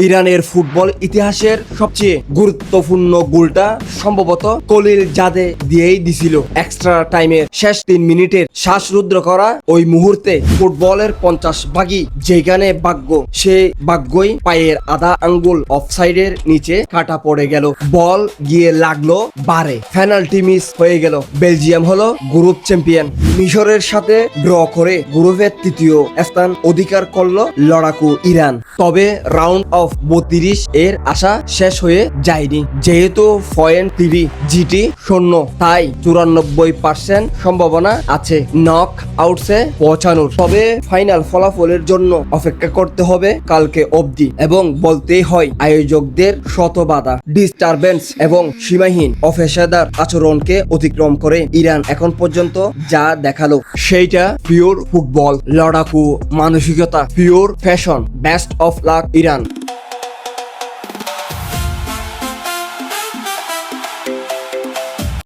ইরানের ফুটবল ইতিহাসের সবচেয়ে গুরুত্বপূর্ণ গোলটা সম্ভবত কলিল জাদে দিয়েই দিছিল। এক্সট্রা টাইমের শেষ 3 মিনিটের শ্বাসরুদ্ধ করা ওই মুহূর্তে ফুটবলের 50 ভাগই যেখানে ভাগ্য, সে ভাগ্যই পায়ের আধা আঙ্গুল অফসাইডের নিচে কাটা পড়ে গেল। বল গিয়ে লাগলো বারে, পেনাল্টি মিস হয়ে গেল। বেলজিয়াম হলো গ্রুপ চ্যাম্পিয়ন। মিশরের সাথে ড্র করে গ্রুপের তৃতীয় স্থান অধিকার করলো লড়াকু ইরান। তবে রাউন্ড অফ 32 এর আশা শেষ হয়ে যায়নি। যেহেতু পয়েন্ট টিভি জিটি শূন্য, তাই 94% সম্ভাবনা আছে নক আউটসে পৌঁছানোর। তবে ফাইনাল ফলাফলের জন্য অপেক্ষা করতে হবে কালকে অবধি। এবং বলতেই হয় আয়োজকদের শত বাধা, ডিস্টারবেন্স এবং সীমাহীন অপেশাদার আচরণকে অতিক্রম করে ইরান এখন পর্যন্ত যা দেখালো সেইটা পিওর ফুটবল, লড়াকু মানসিকতা, pure fashion. Best of luck Iran.